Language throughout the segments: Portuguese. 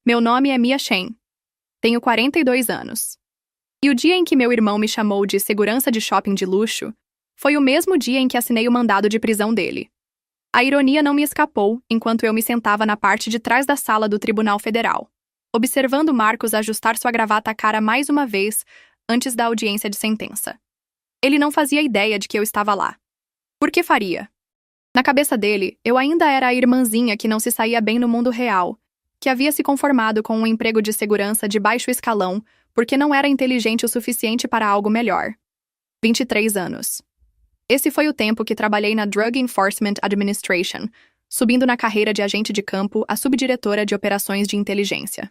Meu nome é Mia Chen. Tenho 42 anos. E o dia em que meu irmão me chamou de segurança de shopping de luxo foi o mesmo dia em que assinei o mandado de prisão dele. A ironia não me escapou enquanto eu me sentava na parte de trás da sala do Tribunal Federal, observando Marcos ajustar sua gravata à cara mais uma vez antes da audiência de sentença. Ele não fazia ideia de que eu estava lá. Por que faria? Na cabeça dele, eu ainda era a irmãzinha que não se saía bem no mundo real, que havia se conformado com um emprego de segurança de baixo escalão porque não era inteligente o suficiente para algo melhor. 23 anos. Esse foi o tempo que trabalhei na Drug Enforcement Administration, subindo na carreira de agente de campo a subdiretora de operações de inteligência.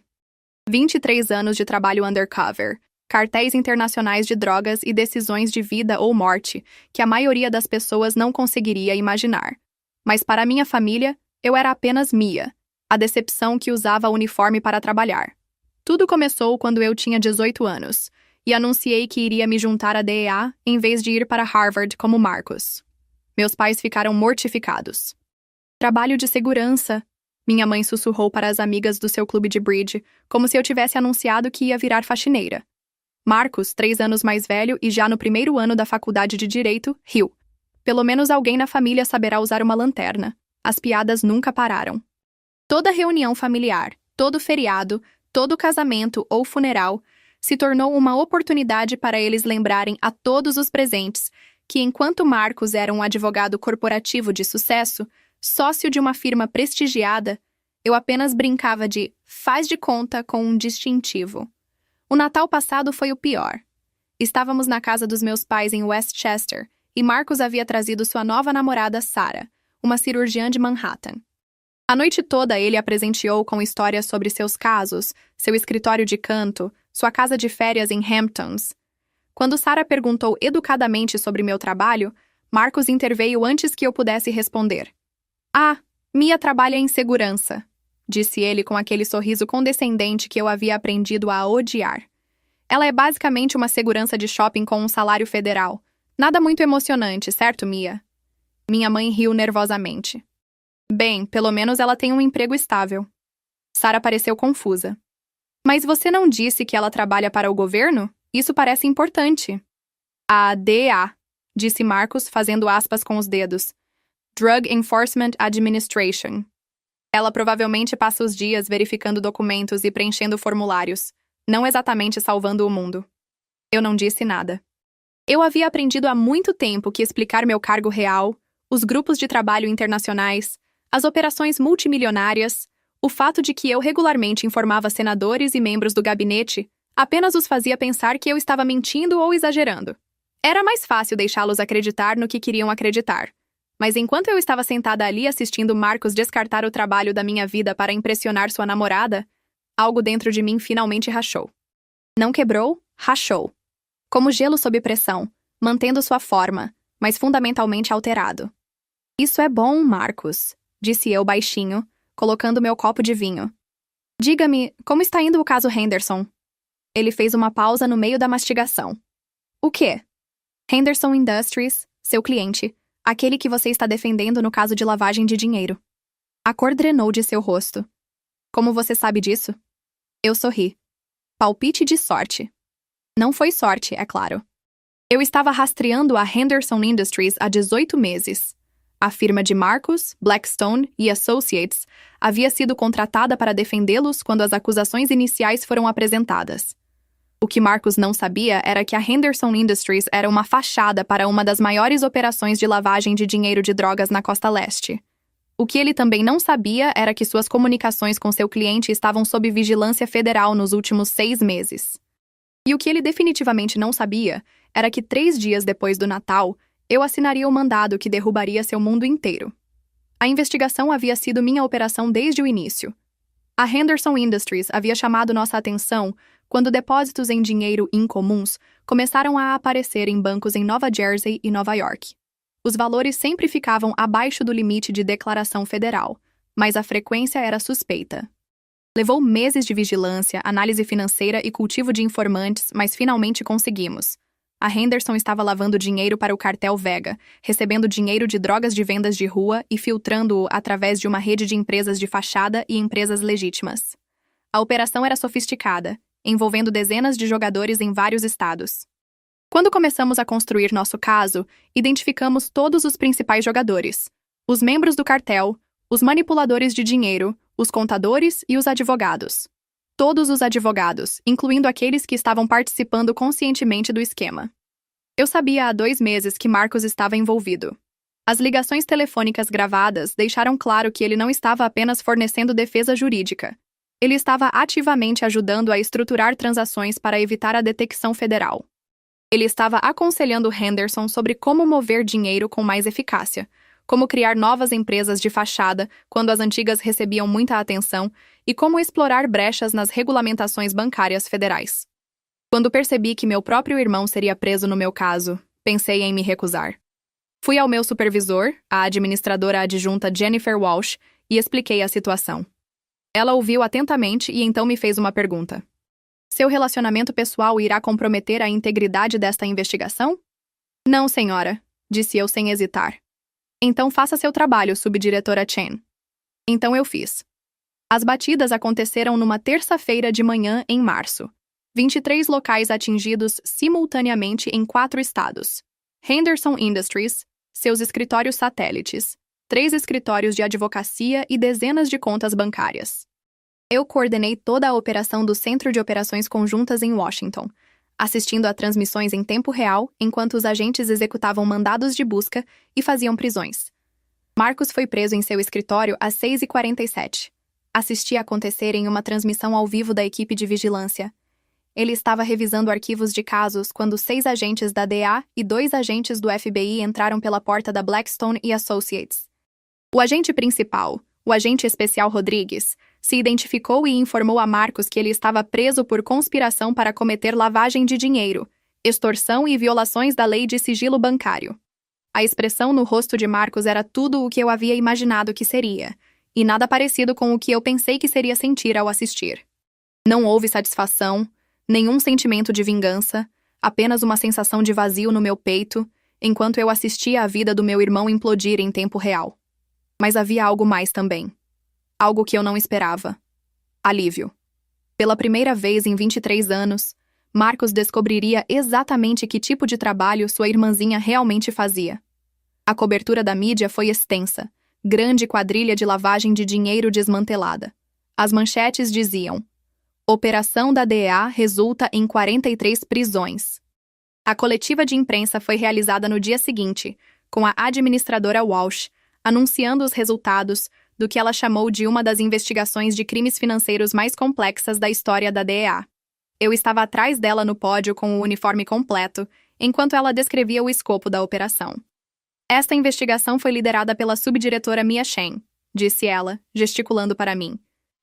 23 anos de trabalho undercover, cartéis internacionais de drogas e decisões de vida ou morte que a maioria das pessoas não conseguiria imaginar. Mas para minha família, eu era apenas Mia, a decepção que usava uniforme para trabalhar. Tudo começou quando eu tinha 18 anos e anunciei que iria me juntar à DEA em vez de ir para Harvard como Marcos. Meus pais ficaram mortificados. Trabalho de segurança, minha mãe sussurrou para as amigas do seu clube de bridge, como se eu tivesse anunciado que ia virar faxineira. Marcos, 3 anos mais velho e já no primeiro ano da faculdade de Direito, riu. Pelo menos alguém na família saberá usar uma lanterna. As piadas nunca pararam. Toda reunião familiar, todo feriado, todo casamento ou funeral se tornou uma oportunidade para eles lembrarem a todos os presentes que, enquanto Marcos era um advogado corporativo de sucesso, sócio de uma firma prestigiada, eu apenas brincava de faz de conta com um distintivo. O Natal passado foi o pior. Estávamos na casa dos meus pais em Westchester e Marcos havia trazido sua nova namorada Sarah, uma cirurgiã de Manhattan. A noite toda ele a presenteou com histórias sobre seus casos, seu escritório de canto, sua casa de férias em Hamptons. Quando Sarah perguntou educadamente sobre meu trabalho, Marcos interveio antes que eu pudesse responder. Ah, Mia trabalha em segurança, disse ele com aquele sorriso condescendente que eu havia aprendido a odiar. Ela é basicamente uma segurança de shopping com um salário federal. Nada muito emocionante, certo, Mia? Minha mãe riu nervosamente. Bem, pelo menos ela tem um emprego estável. Sarah pareceu confusa. Mas você não disse que ela trabalha para o governo? Isso parece importante. A DEA, disse Marcos, fazendo aspas com os dedos. Drug Enforcement Administration. Ela provavelmente passa os dias verificando documentos e preenchendo formulários, não exatamente salvando o mundo. Eu não disse nada. Eu havia aprendido há muito tempo que explicar meu cargo real, os grupos de trabalho internacionais, as operações multimilionárias, o fato de que eu regularmente informava senadores e membros do gabinete apenas os fazia pensar que eu estava mentindo ou exagerando. Era mais fácil deixá-los acreditar no que queriam acreditar. Mas enquanto eu estava sentada ali assistindo Marcos descartar o trabalho da minha vida para impressionar sua namorada, algo dentro de mim finalmente rachou. Não quebrou, rachou. Como gelo sob pressão, mantendo sua forma, mas fundamentalmente alterado. Isso é bom, Marcos, disse eu baixinho, colocando meu copo de vinho. Diga-me, como está indo o caso Henderson? Ele fez uma pausa no meio da mastigação. O quê? Henderson Industries, seu cliente, aquele que você está defendendo no caso de lavagem de dinheiro. A cor drenou de seu rosto. Como você sabe disso? Eu sorri. Palpite de sorte. Não foi sorte, é claro. Eu estava rastreando a Henderson Industries há 18 meses. A firma de Marcus, Blackstone e Associates havia sido contratada para defendê-los quando as acusações iniciais foram apresentadas. O que Marcus não sabia era que a Henderson Industries era uma fachada para uma das maiores operações de lavagem de dinheiro de drogas na costa leste. O que ele também não sabia era que suas comunicações com seu cliente estavam sob vigilância federal nos últimos 6 meses. E o que ele definitivamente não sabia era que 3 dias depois do Natal, eu assinaria o mandado que derrubaria seu mundo inteiro. A investigação havia sido minha operação desde o início. A Henderson Industries havia chamado nossa atenção quando depósitos em dinheiro incomuns começaram a aparecer em bancos em Nova Jersey e Nova York. Os valores sempre ficavam abaixo do limite de declaração federal, mas a frequência era suspeita. Levou meses de vigilância, análise financeira e cultivo de informantes, mas finalmente conseguimos. A Henderson estava lavando dinheiro para o cartel Vega, recebendo dinheiro de drogas de vendas de rua e filtrando-o através de uma rede de empresas de fachada e empresas legítimas. A operação era sofisticada, envolvendo dezenas de jogadores em vários estados. Quando começamos a construir nosso caso, identificamos todos os principais jogadores: os membros do cartel, os manipuladores de dinheiro, os contadores e os advogados. Todos os advogados, incluindo aqueles que estavam participando conscientemente do esquema. Eu sabia há 2 meses que Marcos estava envolvido. As ligações telefônicas gravadas deixaram claro que ele não estava apenas fornecendo defesa jurídica. Ele estava ativamente ajudando a estruturar transações para evitar a detecção federal. Ele estava aconselhando Henderson sobre como mover dinheiro com mais eficácia, como criar novas empresas de fachada quando as antigas recebiam muita atenção e como explorar brechas nas regulamentações bancárias federais. Quando percebi que meu próprio irmão seria preso no meu caso, pensei em me recusar. Fui ao meu supervisor, a administradora adjunta Jennifer Walsh, e expliquei a situação. Ela ouviu atentamente e então me fez uma pergunta. Seu relacionamento pessoal irá comprometer a integridade desta investigação? Não, senhora, disse eu sem hesitar. Então faça seu trabalho, subdiretora Chen. Então eu fiz. As batidas aconteceram numa terça-feira de manhã em março. 23 locais atingidos simultaneamente em 4 estados. Henderson Industries, seus escritórios satélites, 3 escritórios de advocacia e dezenas de contas bancárias. Eu coordenei toda a operação do Centro de Operações Conjuntas em Washington, assistindo a transmissões em tempo real enquanto os agentes executavam mandados de busca e faziam prisões. Marcos foi preso em seu escritório às 6h47. Assisti a acontecer em uma transmissão ao vivo da equipe de vigilância. Ele estava revisando arquivos de casos quando 6 agentes da DEA e 2 agentes do FBI entraram pela porta da Blackstone e Associates. O agente principal, o agente especial Rodrigues, se identificou e informou a Marcos que ele estava preso por conspiração para cometer lavagem de dinheiro, extorsão e violações da lei de sigilo bancário. A expressão no rosto de Marcos era tudo o que eu havia imaginado que seria, e nada parecido com o que eu pensei que seria sentir ao assistir. Não houve satisfação, nenhum sentimento de vingança, apenas uma sensação de vazio no meu peito, enquanto eu assistia a vida do meu irmão implodir em tempo real. Mas havia algo mais também. Algo que eu não esperava. Alívio. Pela primeira vez em 23 anos, Marcos descobriria exatamente que tipo de trabalho sua irmãzinha realmente fazia. A cobertura da mídia foi extensa, grande quadrilha de lavagem de dinheiro desmantelada. As manchetes diziam: Operação da DEA resulta em 43 prisões. A coletiva de imprensa foi realizada no dia seguinte, com a administradora Walsh anunciando os resultados do que ela chamou de uma das investigações de crimes financeiros mais complexas da história da DEA. Eu estava atrás dela no pódio com o uniforme completo, enquanto ela descrevia o escopo da operação. Esta investigação foi liderada pela subdiretora Mia Chen, disse ela, gesticulando para mim,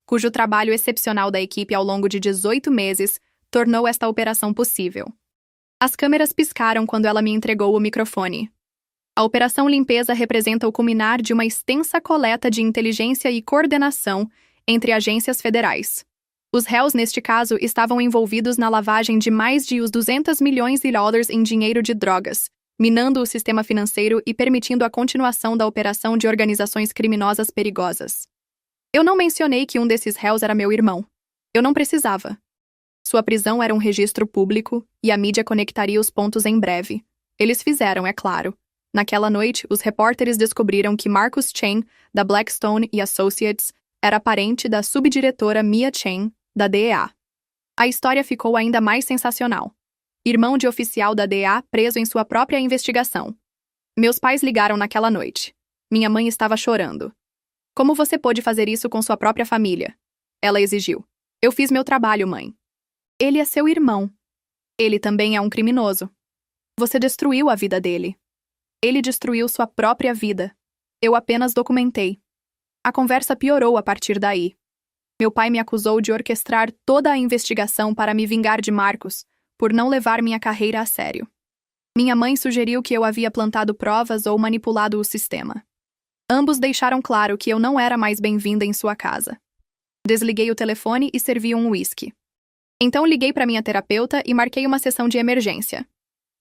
cujo trabalho excepcional da equipe ao longo de 18 meses tornou esta operação possível. As câmeras piscaram quando ela me entregou o microfone. A Operação Limpeza representa o culminar de uma extensa coleta de inteligência e coordenação entre agências federais. Os réus, neste caso, estavam envolvidos na lavagem de mais de $200 milhões em dinheiro de drogas, minando o sistema financeiro e permitindo a continuação da operação de organizações criminosas perigosas. Eu não mencionei que um desses réus era meu irmão. Eu não precisava. Sua prisão era um registro público e a mídia conectaria os pontos em breve. Eles fizeram, é claro. Naquela noite, os repórteres descobriram que Marcus Chen, da Blackstone e Associates, era parente da subdiretora Mia Chen, da DEA. A história ficou ainda mais sensacional. Irmão de oficial da DEA preso em sua própria investigação. Meus pais ligaram naquela noite. Minha mãe estava chorando. Como você pôde fazer isso com sua própria família? Ela exigiu. Eu fiz meu trabalho, mãe. Ele é seu irmão. Ele também é um criminoso. Você destruiu a vida dele. Ele destruiu sua própria vida. Eu apenas documentei. A conversa piorou a partir daí. Meu pai me acusou de orquestrar toda a investigação para me vingar de Marcos, por não levar minha carreira a sério. Minha mãe sugeriu que eu havia plantado provas ou manipulado o sistema. Ambos deixaram claro que eu não era mais bem-vinda em sua casa. Desliguei o telefone e servi um uísque. Então liguei para minha terapeuta e marquei uma sessão de emergência.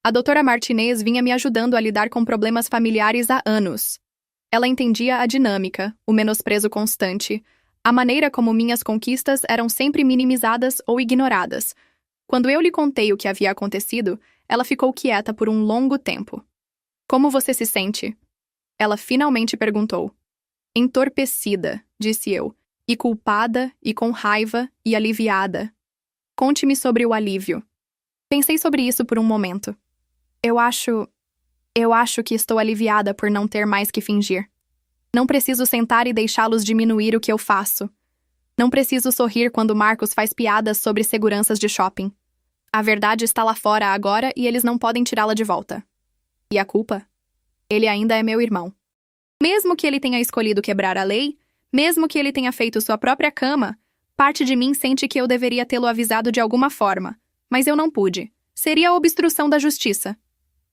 A doutora Martinez vinha me ajudando a lidar com problemas familiares há anos. Ela entendia a dinâmica, o menosprezo constante, A maneira como minhas conquistas eram sempre minimizadas ou ignoradas. Quando eu lhe contei o que havia acontecido, ela ficou quieta por um longo tempo. Como você se sente? Ela finalmente perguntou. Entorpecida, disse eu, e culpada, e com raiva, e aliviada. Conte-me sobre o alívio. Pensei sobre isso por um momento. Eu acho que estou aliviada por não ter mais que fingir. Não preciso sentar e deixá-los diminuir o que eu faço. Não preciso sorrir quando Marcos faz piadas sobre seguranças de shopping. A verdade está lá fora agora e eles não podem tirá-la de volta. E a culpa? Ele ainda é meu irmão. Mesmo que ele tenha escolhido quebrar a lei, mesmo que ele tenha feito sua própria cama, parte de mim sente que eu deveria tê-lo avisado de alguma forma. Mas eu não pude. Seria a obstrução da justiça.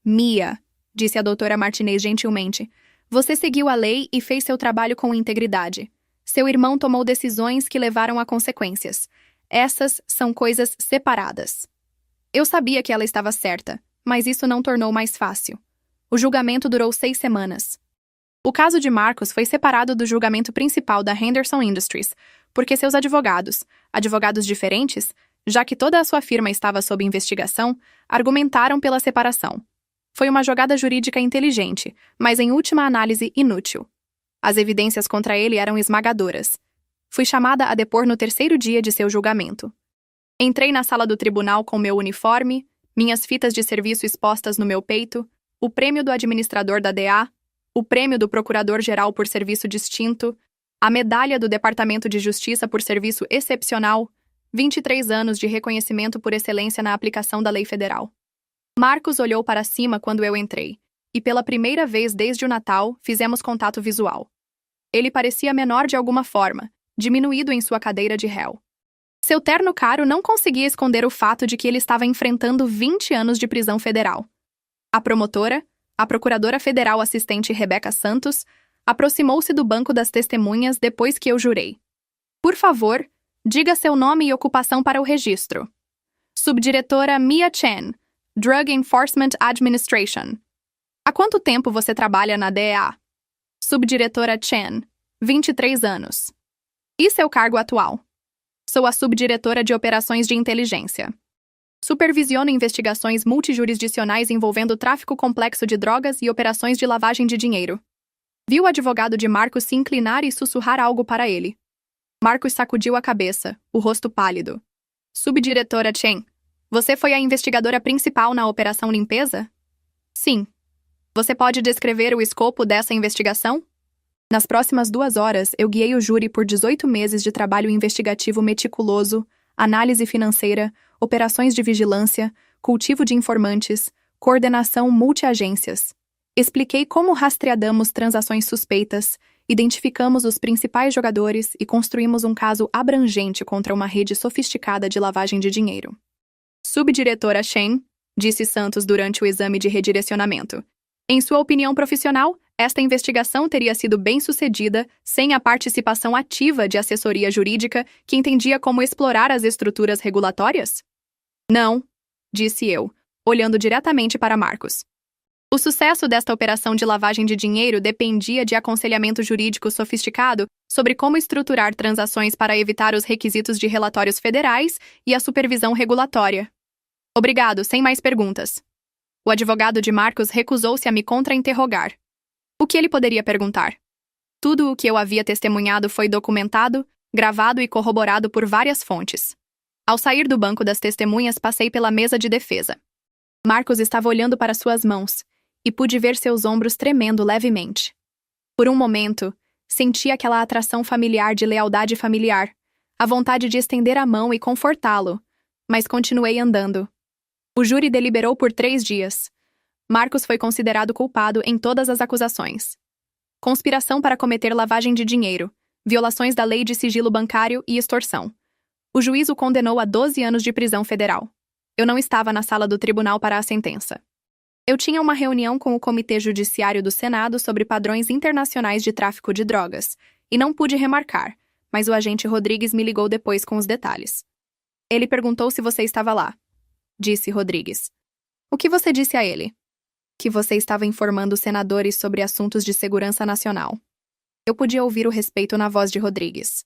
Mia, disse a doutora Martinez gentilmente, você seguiu a lei e fez seu trabalho com integridade. Seu irmão tomou decisões que levaram a consequências. Essas são coisas separadas. Eu sabia que ela estava certa, mas isso não tornou mais fácil. O julgamento durou 6 semanas. O caso de Marcos foi separado do julgamento principal da Henderson Industries, porque seus advogados diferentes, já que toda a sua firma estava sob investigação, argumentaram pela separação. Foi uma jogada jurídica inteligente, mas em última análise inútil. As evidências contra ele eram esmagadoras. Fui chamada a depor no 3º dia de seu julgamento. Entrei na sala do tribunal com meu uniforme, minhas fitas de serviço expostas no meu peito, o prêmio do administrador da DA, o prêmio do procurador-geral por serviço distinto, a medalha do Departamento de Justiça por serviço excepcional, 23 anos de reconhecimento por excelência na aplicação da lei federal. Marcos olhou para cima quando eu entrei, e pela primeira vez desde o Natal fizemos contato visual. Ele parecia menor de alguma forma, diminuído em sua cadeira de réu. Seu terno caro não conseguia esconder o fato de que ele estava enfrentando 20 anos de prisão federal. A promotora, a procuradora federal assistente Rebeca Santos, aproximou-se do banco das testemunhas depois que eu jurei. Por favor, diga seu nome e ocupação para o registro. Subdiretora Mia Chen, Drug Enforcement Administration. Há quanto tempo você trabalha na DEA? Subdiretora Chen, 23 anos. E seu cargo atual? Sou a subdiretora de operações de inteligência. Supervisiono investigações multijurisdicionais envolvendo tráfico complexo de drogas e operações de lavagem de dinheiro. Vi o advogado de Marcos se inclinar e sussurrar algo para ele. Marcos sacudiu a cabeça, o rosto pálido. Subdiretora Chen, você foi a investigadora principal na Operação Limpeza? Sim. Você pode descrever o escopo dessa investigação? Nas próximas 2 horas, eu guiei o júri por 18 meses de trabalho investigativo meticuloso, análise financeira, operações de vigilância, cultivo de informantes, coordenação multiagências. Expliquei como rastreamos transações suspeitas, identificamos os principais jogadores e construímos um caso abrangente contra uma rede sofisticada de lavagem de dinheiro. Subdiretora Chen, disse Santos durante o exame de redirecionamento. Em sua opinião profissional, esta investigação teria sido bem-sucedida sem a participação ativa de assessoria jurídica que entendia como explorar as estruturas regulatórias? Não, disse eu, olhando diretamente para Marcos. O sucesso desta operação de lavagem de dinheiro dependia de aconselhamento jurídico sofisticado sobre como estruturar transações para evitar os requisitos de relatórios federais e a supervisão regulatória. Obrigado, sem mais perguntas. O advogado de Marcos recusou-se a me contra-interrogar. O que ele poderia perguntar? Tudo o que eu havia testemunhado foi documentado, gravado e corroborado por várias fontes. Ao sair do banco das testemunhas, passei pela mesa de defesa. Marcos estava olhando para suas mãos, e pude ver seus ombros tremendo levemente. Por um momento, senti aquela atração familiar de lealdade familiar, a vontade de estender a mão e confortá-lo, mas continuei andando. O júri deliberou por 3 dias. Marcos foi considerado culpado em todas as acusações. Conspiração para cometer lavagem de dinheiro, violações da lei de sigilo bancário e extorsão. O juiz o condenou a 12 anos de prisão federal. Eu não estava na sala do tribunal para a sentença. Eu tinha uma reunião com o Comitê Judiciário do Senado sobre padrões internacionais de tráfico de drogas, e não pude remarcar, mas o agente Rodrigues me ligou depois com os detalhes. Ele perguntou se você estava lá. Disse Rodrigues. O que você disse a ele? Que você estava informando os senadores sobre assuntos de segurança nacional. Eu podia ouvir o respeito na voz de Rodrigues.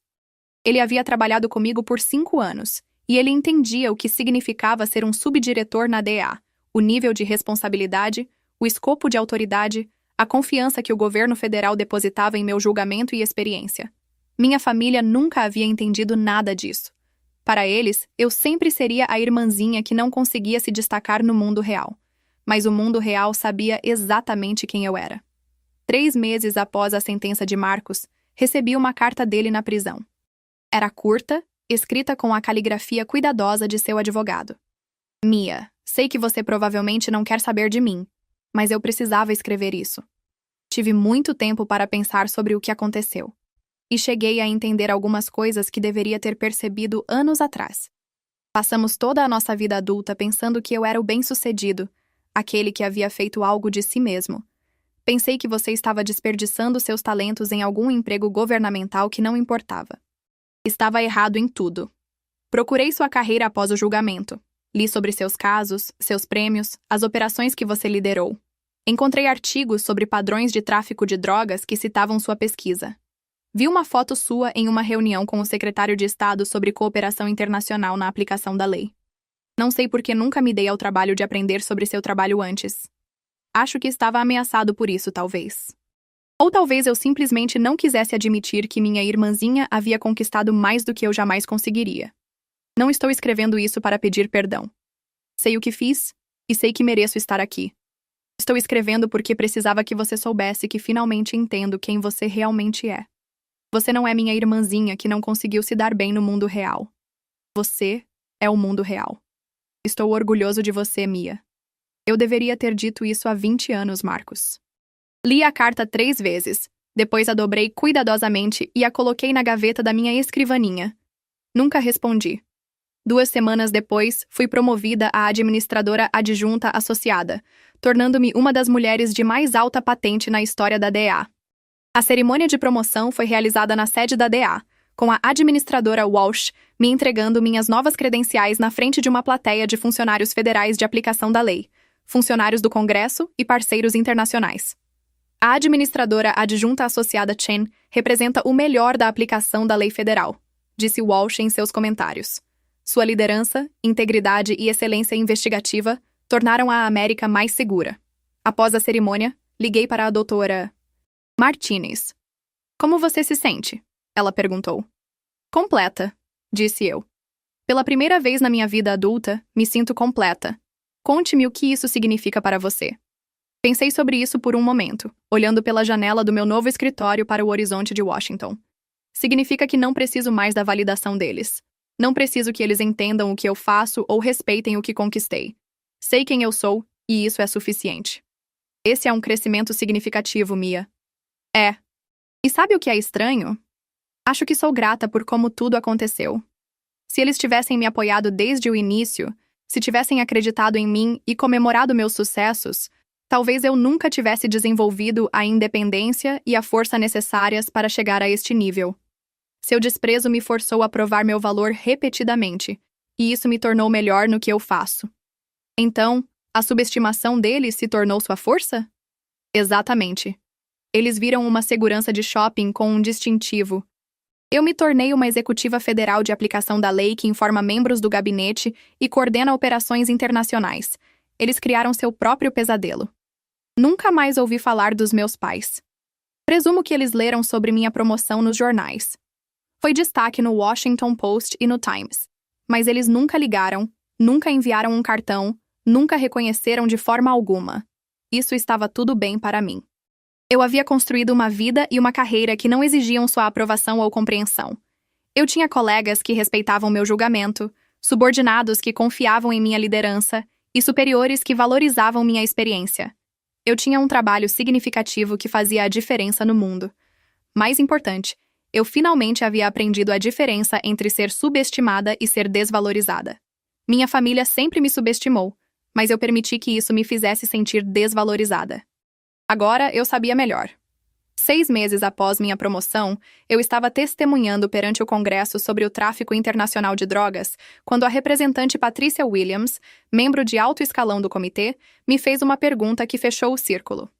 Ele havia trabalhado comigo por 5 anos, e ele entendia o que significava ser um subdiretor na DEA, o nível de responsabilidade, o escopo de autoridade, a confiança que o governo federal depositava em meu julgamento e experiência. Minha família nunca havia entendido nada disso. Para eles, eu sempre seria a irmãzinha que não conseguia se destacar no mundo real. Mas o mundo real sabia exatamente quem eu era. 3 meses após a sentença de Marcos, recebi uma carta dele na prisão. Era curta, escrita com a caligrafia cuidadosa de seu advogado. Mia, sei que você provavelmente não quer saber de mim, mas eu precisava escrever isso. Tive muito tempo para pensar sobre o que aconteceu. E cheguei a entender algumas coisas que deveria ter percebido anos atrás. Passamos toda a nossa vida adulta pensando que eu era o bem-sucedido, aquele que havia feito algo de si mesmo. Pensei que você estava desperdiçando seus talentos em algum emprego governamental que não importava. Estava errado em tudo. Procurei sua carreira após o julgamento. Li sobre seus casos, seus prêmios, as operações que você liderou. Encontrei artigos sobre padrões de tráfico de drogas que citavam sua pesquisa. Vi uma foto sua em uma reunião com o secretário de Estado sobre cooperação internacional na aplicação da lei. Não sei por que nunca me dei ao trabalho de aprender sobre seu trabalho antes. Acho que estava ameaçado por isso, talvez. Ou talvez eu simplesmente não quisesse admitir que minha irmãzinha havia conquistado mais do que eu jamais conseguiria. Não estou escrevendo isso para pedir perdão. Sei o que fiz e sei que mereço estar aqui. Estou escrevendo porque precisava que você soubesse que finalmente entendo quem você realmente é. Você não é minha irmãzinha que não conseguiu se dar bem no mundo real. Você é o mundo real. Estou orgulhoso de você, Mia. Eu deveria ter dito isso há 20 anos, Marcos. Li a carta 3 vezes, depois a dobrei cuidadosamente e a coloquei na gaveta da minha escrivaninha. Nunca respondi. 2 semanas depois, fui promovida a administradora adjunta associada, tornando-me uma das mulheres de mais alta patente na história da DEA. A cerimônia de promoção foi realizada na sede da DEA, com a administradora Walsh me entregando minhas novas credenciais na frente de uma plateia de funcionários federais de aplicação da lei, funcionários do Congresso e parceiros internacionais. A administradora adjunta associada Chen representa o melhor da aplicação da lei federal, disse Walsh em seus comentários. Sua liderança, integridade e excelência investigativa tornaram a América mais segura. Após a cerimônia, liguei para a doutora Martinez. Como você se sente? Ela perguntou. Completa, disse eu. Pela primeira vez na minha vida adulta, me sinto completa. Conte-me o que isso significa para você. Pensei sobre isso por um momento, olhando pela janela do meu novo escritório para o horizonte de Washington. Significa que não preciso mais da validação deles. Não preciso que eles entendam o que eu faço ou respeitem o que conquistei. Sei quem eu sou, e isso é suficiente. Esse é um crescimento significativo, Mia. É. E sabe o que é estranho? Acho que sou grata por como tudo aconteceu. Se eles tivessem me apoiado desde o início, se tivessem acreditado em mim e comemorado meus sucessos, talvez eu nunca tivesse desenvolvido a independência e a força necessárias para chegar a este nível. Seu desprezo me forçou a provar meu valor repetidamente, e isso me tornou melhor no que eu faço. Então, a subestimação deles se tornou sua força? Exatamente. Eles viram uma segurança de shopping com um distintivo. Eu me tornei uma executiva federal de aplicação da lei que informa membros do gabinete e coordena operações internacionais. Eles criaram seu próprio pesadelo. Nunca mais ouvi falar dos meus pais. Presumo que eles leram sobre minha promoção nos jornais. Foi destaque no Washington Post e no Times. Mas eles nunca ligaram, nunca enviaram um cartão, nunca reconheceram de forma alguma. Isso estava tudo bem para mim. Eu havia construído uma vida e uma carreira que não exigiam sua aprovação ou compreensão. Eu tinha colegas que respeitavam meu julgamento, subordinados que confiavam em minha liderança e superiores que valorizavam minha experiência. Eu tinha um trabalho significativo que fazia a diferença no mundo. Mais importante, eu finalmente havia aprendido a diferença entre ser subestimada e ser desvalorizada. Minha família sempre me subestimou, mas eu permiti que isso me fizesse sentir desvalorizada. Agora eu sabia melhor. 6 meses após minha promoção, eu estava testemunhando perante o Congresso sobre o tráfico internacional de drogas, quando a representante Patricia Williams, membro de alto escalão do comitê, me fez uma pergunta que fechou o círculo.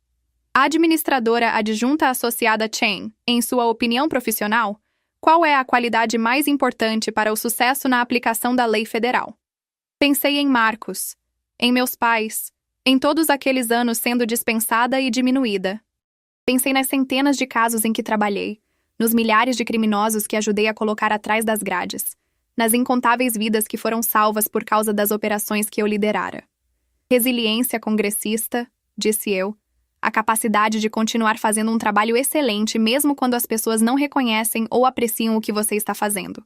A administradora adjunta associada Chen, em sua opinião profissional, Qual é a qualidade mais importante para o sucesso na aplicação da lei federal? Pensei em Marcos, em meus pais, em todos aqueles anos sendo dispensada e diminuída. Pensei nas centenas de casos em que trabalhei, nos milhares de criminosos que ajudei a colocar atrás das grades, nas incontáveis vidas que foram salvas por causa das operações que eu liderara. Resiliência congressista, disse eu, a capacidade de continuar fazendo um trabalho excelente mesmo quando as pessoas não reconhecem ou apreciam o que você está fazendo.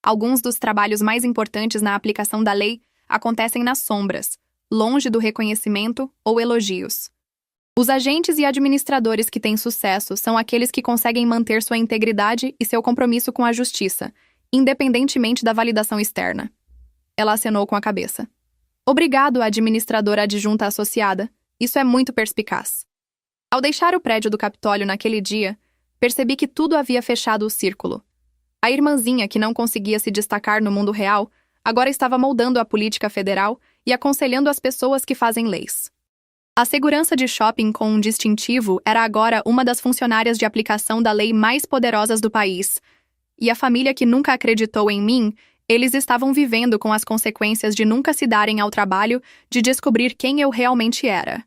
Alguns dos trabalhos mais importantes na aplicação da lei acontecem nas sombras, longe do reconhecimento ou elogios. Os agentes e administradores que têm sucesso são aqueles que conseguem manter sua integridade e seu compromisso com a justiça, independentemente da validação externa. Ela acenou com a cabeça. Obrigado, administradora adjunta associada. Isso é muito perspicaz. Ao deixar o prédio do Capitólio naquele dia, percebi que tudo havia fechado o círculo. A irmãzinha que não conseguia se destacar no mundo real agora estava moldando a política federal e aconselhando as pessoas que fazem leis. A segurança de shopping com um distintivo era agora uma das funcionárias de aplicação da lei mais poderosas do país. E a família que nunca acreditou em mim, eles estavam vivendo com as consequências de nunca se darem ao trabalho de descobrir quem eu realmente era.